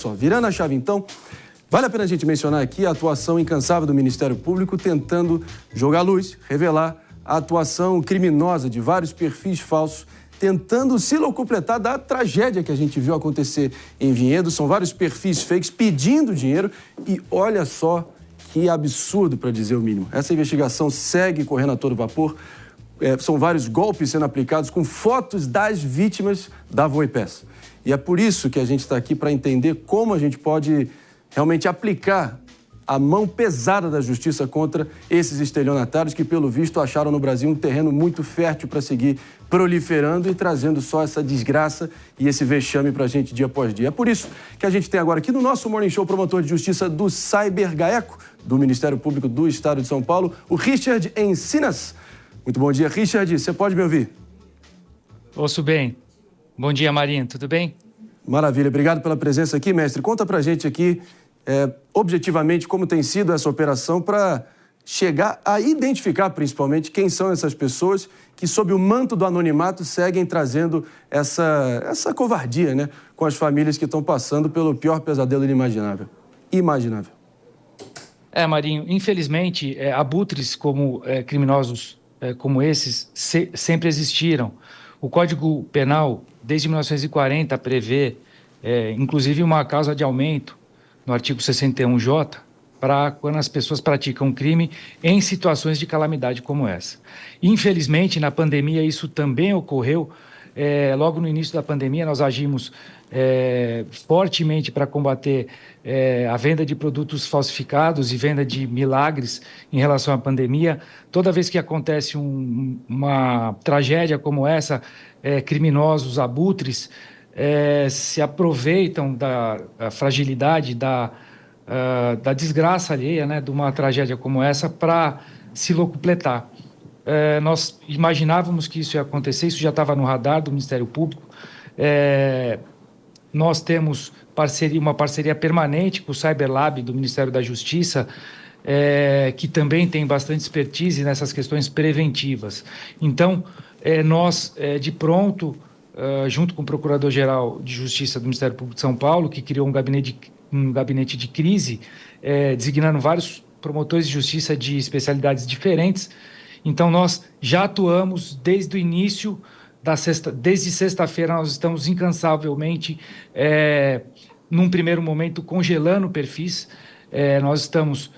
Só, virando a chave então, vale a pena a gente mencionar aqui a atuação incansável do Ministério Público tentando jogar luz, revelar a atuação criminosa de vários perfis falsos, tentando se locupletar da tragédia que a gente viu acontecer em Vinhedo. São vários perfis fakes pedindo dinheiro e olha só que absurdo, para dizer o mínimo. Essa investigação segue correndo a todo vapor. São vários golpes sendo aplicados com fotos das vítimas da Voipes. E é por isso que a gente está aqui para entender como a gente pode realmente aplicar a mão pesada da justiça contra esses estelionatários que, pelo visto, acharam no Brasil um terreno muito fértil para seguir proliferando e trazendo só essa desgraça e esse vexame para a gente dia após dia. É por isso que a gente tem agora aqui no nosso Morning Show o promotor de justiça do CyberGaeco, do Ministério Público do Estado de São Paulo, o Richard Encinas. Muito bom dia, Richard. Você pode me ouvir? Ouço bem. Bom dia, Marinho. Tudo bem? Maravilha. Obrigado pela presença aqui, mestre. Conta pra gente aqui, objetivamente, como tem sido essa operação para chegar a identificar, principalmente, quem são essas pessoas que, sob o manto do anonimato, seguem trazendo essa covardia, né, com as famílias que estão passando pelo pior pesadelo inimaginável. Marinho, infelizmente, abutres como criminosos como esses sempre existiram. O Código Penal, desde 1940, prevê, inclusive, uma causa de aumento no artigo 61J para quando as pessoas praticam crime em situações de calamidade como essa. Infelizmente, na pandemia, isso também ocorreu. Logo no início da pandemia, nós agimos fortemente para combater a venda de produtos falsificados e venda de milagres em relação à pandemia. Toda vez que acontece uma tragédia como essa, criminosos, abutres, se aproveitam da fragilidade, da desgraça alheia, né, de uma tragédia como essa para se locupletar. Nós imaginávamos que isso ia acontecer, isso já estava no radar do Ministério Público. Nós temos uma parceria permanente com o Cyberlab do Ministério da Justiça, que também tem bastante expertise nessas questões preventivas. Então, nós, de pronto, junto com o Procurador-Geral de Justiça do Ministério Público de São Paulo, que criou um gabinete de crise, designando vários promotores de justiça de especialidades diferentes. Então, nós já atuamos desde o início desde sexta-feira. Nós estamos incansavelmente, num primeiro momento, congelando perfis. Nós estamos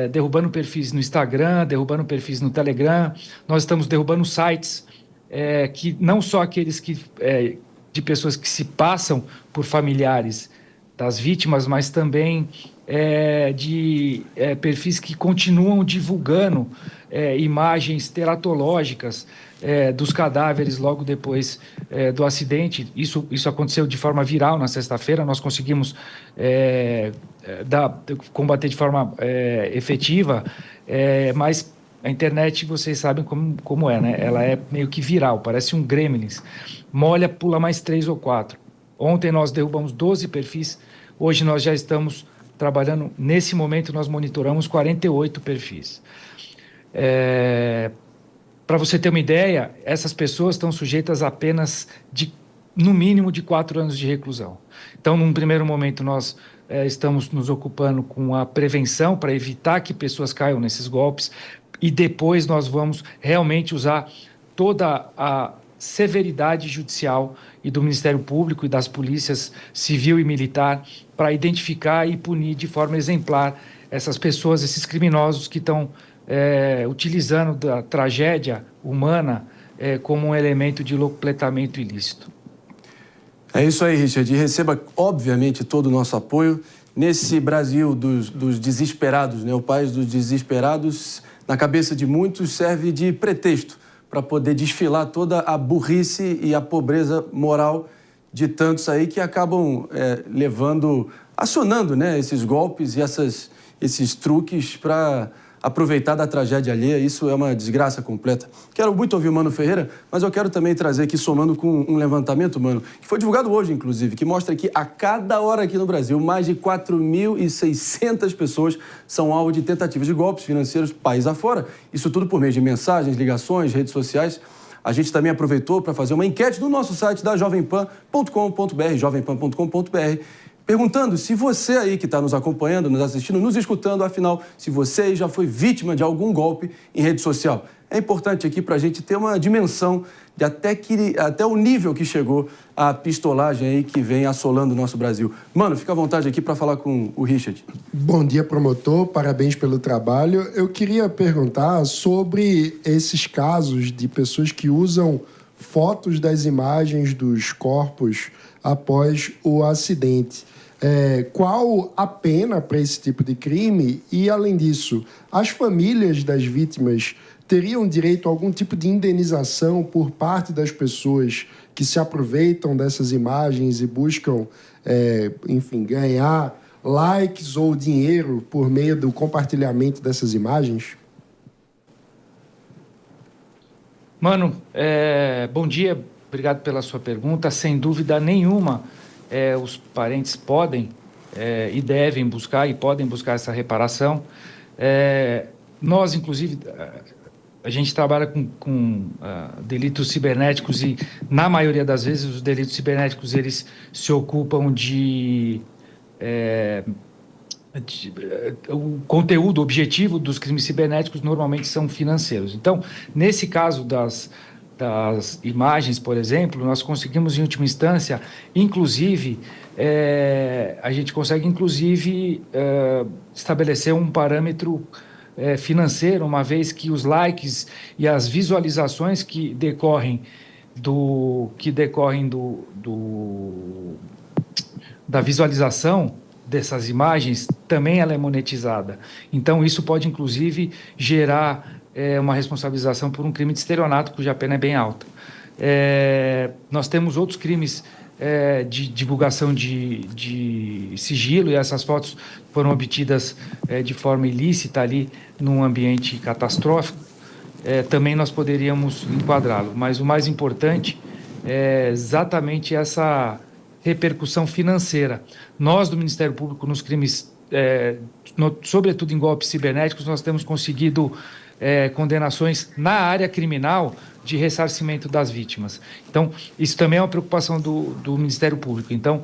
derrubando perfis no Instagram, derrubando perfis no Telegram. Nós estamos derrubando sites que não só aqueles de pessoas que se passam por familiares das vítimas, mas também de perfis que continuam divulgando imagens teratológicas dos cadáveres logo depois do acidente. Isso aconteceu de forma viral na sexta-feira. Nós conseguimos combater de forma efetiva, mas a internet, vocês sabem como é, né? Ela é meio que viral, parece um gremlins. Molha, pula mais 3 ou 4. Ontem nós derrubamos 12 perfis, hoje nós já estamos trabalhando, nesse momento nós monitoramos 48 perfis. Para você ter uma ideia, essas pessoas estão sujeitas a apenas no mínimo de 4 anos de reclusão. Então, num primeiro momento, nós estamos nos ocupando com a prevenção para evitar que pessoas caiam nesses golpes, e depois nós vamos realmente usar toda a severidade judicial e do Ministério Público e das polícias civil e militar para identificar e punir de forma exemplar essas pessoas, esses criminosos que estão utilizando da tragédia humana como um elemento de locupletamento ilícito. É isso aí, Richard. E receba, obviamente, todo o nosso apoio nesse Brasil dos desesperados, né? O país dos desesperados, na cabeça de muitos, serve de pretexto para poder desfilar toda a burrice e a pobreza moral de tantos aí que acabam acionando, né, esses golpes e esses truques para aproveitar da tragédia alheia. Isso é uma desgraça completa. Quero muito ouvir o Mano Ferreira, mas eu quero também trazer aqui, somando com um levantamento, Mano, que foi divulgado hoje, inclusive, que mostra que a cada hora aqui no Brasil, mais de 4.600 pessoas são alvo de tentativas de golpes financeiros país afora. Isso tudo por meio de mensagens, ligações, redes sociais. A gente também aproveitou para fazer uma enquete no nosso site da jovempan.com.br, jovempan.com.br, perguntando se você aí que está nos acompanhando, nos assistindo, nos escutando, afinal, se você aí já foi vítima de algum golpe em rede social. É importante aqui para a gente ter uma dimensão de até o nível que chegou a pistolagem aí que vem assolando o nosso Brasil. Mano, fica à vontade aqui para falar com o Richard. Bom dia, promotor. Parabéns pelo trabalho. Eu queria perguntar sobre esses casos de pessoas que usam fotos das imagens dos corpos após o acidente. Qual a pena para esse tipo de crime? E, além disso, as famílias das vítimas teriam direito a algum tipo de indenização por parte das pessoas que se aproveitam dessas imagens e buscam, ganhar likes ou dinheiro por meio do compartilhamento dessas imagens? Mano, bom dia, obrigado pela sua pergunta. Sem dúvida nenhuma, os parentes podem e devem buscar e podem buscar essa reparação. Nós, inclusive, a gente trabalha com delitos cibernéticos e, na maioria das vezes, os delitos cibernéticos eles se ocupam o conteúdo, o objetivo dos crimes cibernéticos normalmente são financeiros. Então, nesse caso das imagens, por exemplo, nós conseguimos, em última instância, inclusive, a gente consegue, inclusive, estabelecer um parâmetro financeiro, uma vez que os likes e as visualizações que decorrem da visualização dessas imagens, também ela é monetizada. Então, isso pode, inclusive, gerar uma responsabilização por um crime de estelionato, cuja pena é bem alta. Nós temos outros crimes de divulgação de sigilo, e essas fotos foram obtidas de forma ilícita ali num ambiente catastrófico. Também nós poderíamos enquadrá-lo, mas o mais importante é exatamente essa repercussão financeira. Nós, do Ministério Público, nos crimes, sobretudo em golpes cibernéticos, nós temos conseguido condenações na área criminal de ressarcimento das vítimas. Então, isso também é uma preocupação do Ministério Público. Então,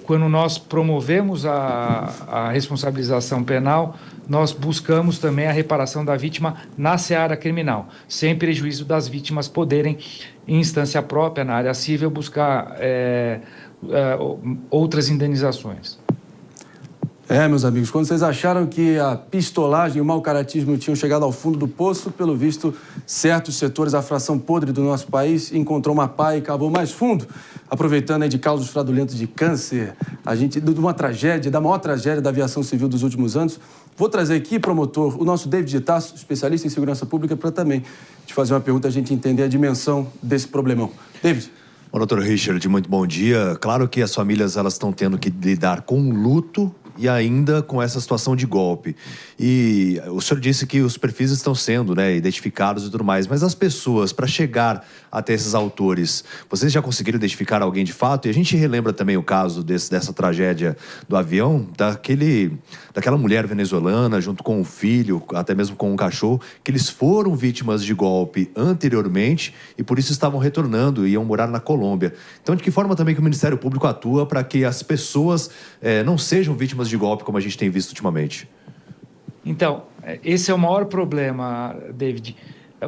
quando nós promovemos a responsabilização penal, nós buscamos também a reparação da vítima na seara criminal, sem prejuízo das vítimas poderem, em instância própria, na área civil, buscar outras indenizações. Meus amigos, quando vocês acharam que a pistolagem e o mau-caratismo tinham chegado ao fundo do poço, pelo visto, certos setores, a fração podre do nosso país, encontrou uma pá e cavou mais fundo, aproveitando aí de causos fraudulentos de câncer, de uma tragédia, da maior tragédia da aviação civil dos últimos anos. Vou trazer aqui, promotor, o nosso David Tasso, especialista em segurança pública, para também te fazer uma pergunta, a gente entender a dimensão desse problemão. David. Bom, doutor Richard, muito bom dia. Claro que as famílias elas estão tendo que lidar com o luto e ainda com essa situação de golpe. E o senhor disse que os perfis estão sendo identificados e tudo mais, mas as pessoas, para chegar até esses autores, vocês já conseguiram identificar alguém de fato? E a gente relembra também o caso dessa tragédia do avião, daquela mulher venezuelana, junto com o filho, até mesmo com um cachorro, que eles foram vítimas de golpe anteriormente e por isso estavam retornando e iam morar na Colômbia. Então, de que forma também que o Ministério Público atua para que as pessoas não sejam vítimas de golpe, como a gente tem visto ultimamente? Então, esse é o maior problema, David.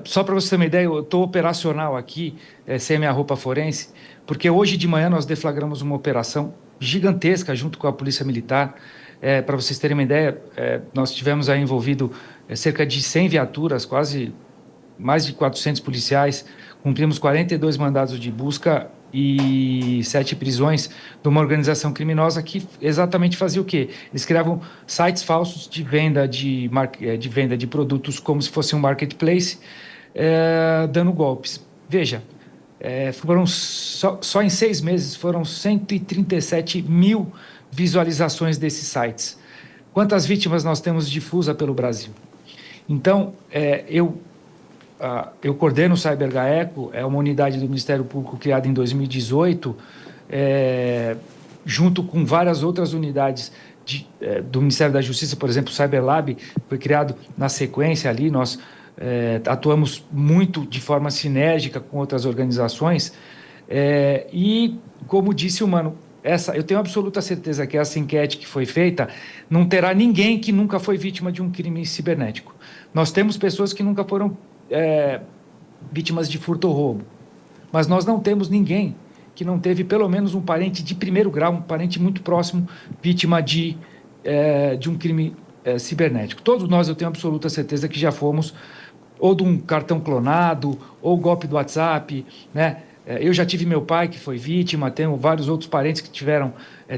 Só para você ter uma ideia, eu estou operacional aqui, sem a minha roupa forense, porque hoje de manhã nós deflagramos uma operação gigantesca junto com a Polícia Militar. Para vocês terem uma ideia, nós tivemos aí envolvido cerca de 100 viaturas, quase mais de 400 policiais, cumprimos 42 mandados de busca e 7 prisões de uma organização criminosa que exatamente fazia o quê? Eles criavam sites falsos de venda de produtos como se fosse um marketplace, dando golpes. Veja, foram só em 6 meses foram 137 mil visualizações desses sites. Quantas vítimas nós temos difusa pelo Brasil? Então, eu coordeno o CyberGaeco, é uma unidade do Ministério Público criada em 2018, junto com várias outras unidades do Ministério da Justiça, por exemplo, o CyberLab foi criado na sequência ali, nós atuamos muito de forma sinérgica com outras organizações, e, como disse o Mano, eu tenho absoluta certeza que essa enquete que foi feita não terá ninguém que nunca foi vítima de um crime cibernético. Nós temos pessoas que nunca foram vítimas de furto ou roubo, mas nós não temos ninguém que não teve pelo menos um parente de primeiro grau, um parente muito próximo, vítima de um crime cibernético. Todos nós, eu tenho absoluta certeza que já fomos ou de um cartão clonado, ou golpe do WhatsApp, né? Eu já tive meu pai que foi vítima, tenho vários outros parentes que tiveram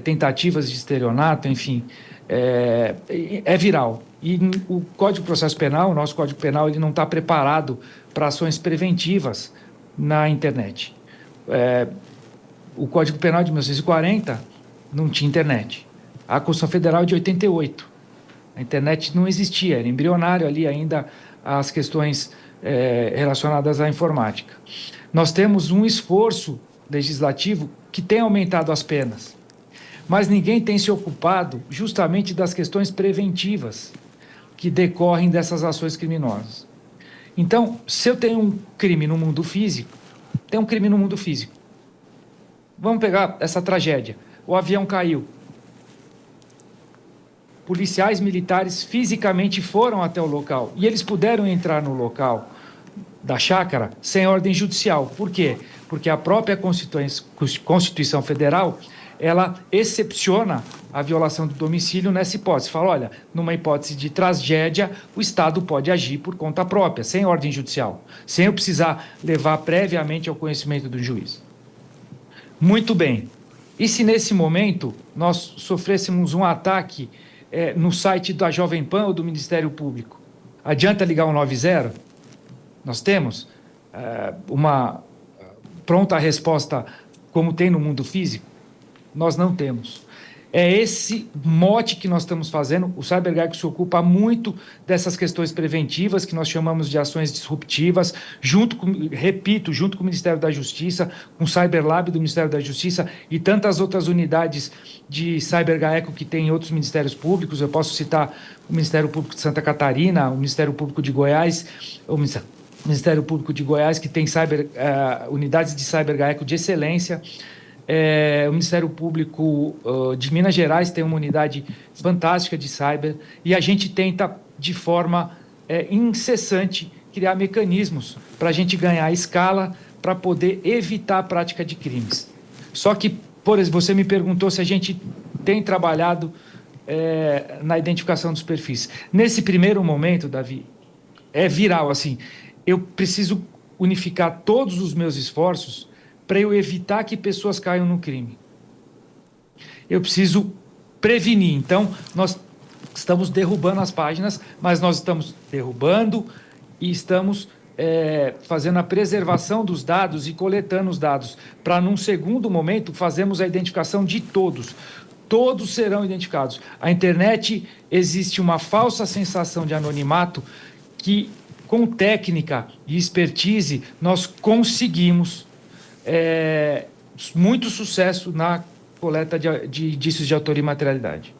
tentativas de estelionato, enfim, é viral. E o Código de Processo Penal, o nosso Código Penal, ele não está preparado para ações preventivas na internet. O Código Penal de 1940 não tinha internet. A Constituição Federal de 88. A internet não existia, era embrionário ali ainda as questões relacionadas à informática. Nós temos um esforço legislativo que tem aumentado as penas, mas ninguém tem se ocupado justamente das questões preventivas que decorrem dessas ações criminosas. Então, se eu tenho um crime no mundo físico, tem um crime no mundo físico. Vamos pegar essa tragédia. O avião caiu. Policiais militares fisicamente foram até o local e eles puderam entrar no local da chácara sem ordem judicial. Por quê? Porque a própria Constituição Federal, ela excepciona a violação do domicílio nessa hipótese. Fala, olha, numa hipótese de tragédia, o Estado pode agir por conta própria, sem ordem judicial, sem eu precisar levar previamente ao conhecimento do juiz. Muito bem. E se nesse momento nós sofrêssemos um ataque no site da Jovem Pan ou do Ministério Público? Adianta ligar o 90? Nós temos uma pronta resposta como tem no mundo físico? Nós não temos. É esse mote que nós estamos fazendo. O CyberGecko se ocupa muito dessas questões preventivas, que nós chamamos de ações disruptivas, junto com o Ministério da Justiça, com o CyberLab do Ministério da Justiça e tantas outras unidades de CyberGecko que tem em outros ministérios públicos. Eu posso citar o Ministério Público de Santa Catarina, o Ministério Público de Goiás, o Ministério Público de Goiás, que tem unidades de CyberGecko de excelência. O Ministério Público de Minas Gerais tem uma unidade fantástica de cyber e a gente tenta, de forma incessante, criar mecanismos para a gente ganhar escala para poder evitar a prática de crimes. Só que, por exemplo, você me perguntou se a gente tem trabalhado na identificação dos perfis. Nesse primeiro momento, Davi, é viral, assim, eu preciso unificar todos os meus esforços para eu evitar que pessoas caiam no crime. Eu preciso prevenir. Então, nós estamos derrubando as páginas, mas nós estamos derrubando e estamos fazendo a preservação dos dados e coletando os dados, para, num segundo momento, fazermos a identificação de todos. Todos serão identificados. A internet, existe uma falsa sensação de anonimato que, com técnica e expertise, nós conseguimos muito sucesso na coleta de indícios de autoria e materialidade.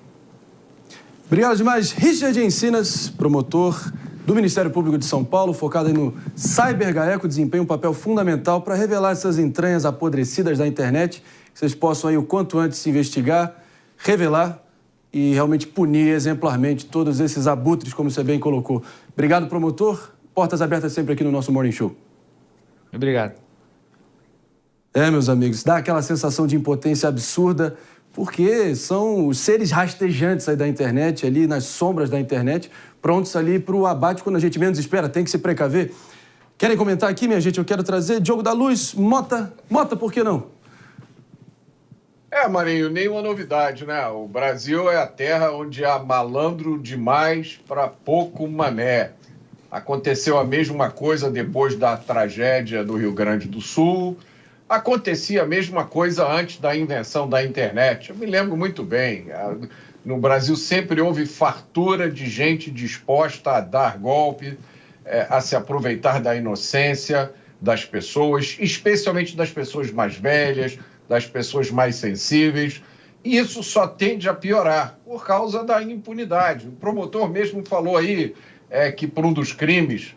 Obrigado demais. Richard Encinas, promotor do Ministério Público de São Paulo, focado aí no CyberGecko, desempenha um papel fundamental para revelar essas entranhas apodrecidas da internet, que vocês possam aí o quanto antes se investigar, revelar e realmente punir exemplarmente todos esses abutres, como você bem colocou. Obrigado, promotor. Portas abertas sempre aqui no nosso Morning Show. Obrigado. Meus amigos, dá aquela sensação de impotência absurda, porque são os seres rastejantes aí da internet, ali nas sombras da internet, prontos ali para o abate quando a gente menos espera, tem que se precaver. Querem comentar aqui, minha gente? Eu quero trazer Diogo da Luz, Mota, por que não? Marinho, nenhuma novidade, né? O Brasil é a terra onde há malandro demais para pouco mané. Aconteceu a mesma coisa depois da tragédia do Rio Grande do Sul. Acontecia a mesma coisa antes da invenção da internet. Eu me lembro muito bem. No Brasil sempre houve fartura de gente disposta a dar golpe, a se aproveitar da inocência das pessoas, especialmente das pessoas mais velhas, das pessoas mais sensíveis. E isso só tende a piorar por causa da impunidade. O promotor mesmo falou aí que por um dos crimes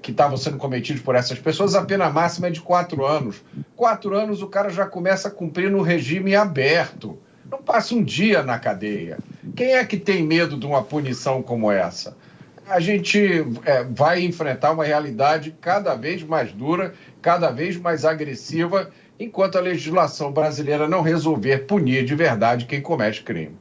que estavam sendo cometidos por essas pessoas, a pena máxima é de 4 anos. 4 anos o cara já começa a cumprir no regime aberto. Não passa um dia na cadeia. Quem é que tem medo de uma punição como essa? A gente vai enfrentar uma realidade cada vez mais dura, cada vez mais agressiva, enquanto a legislação brasileira não resolver punir de verdade quem comete crime.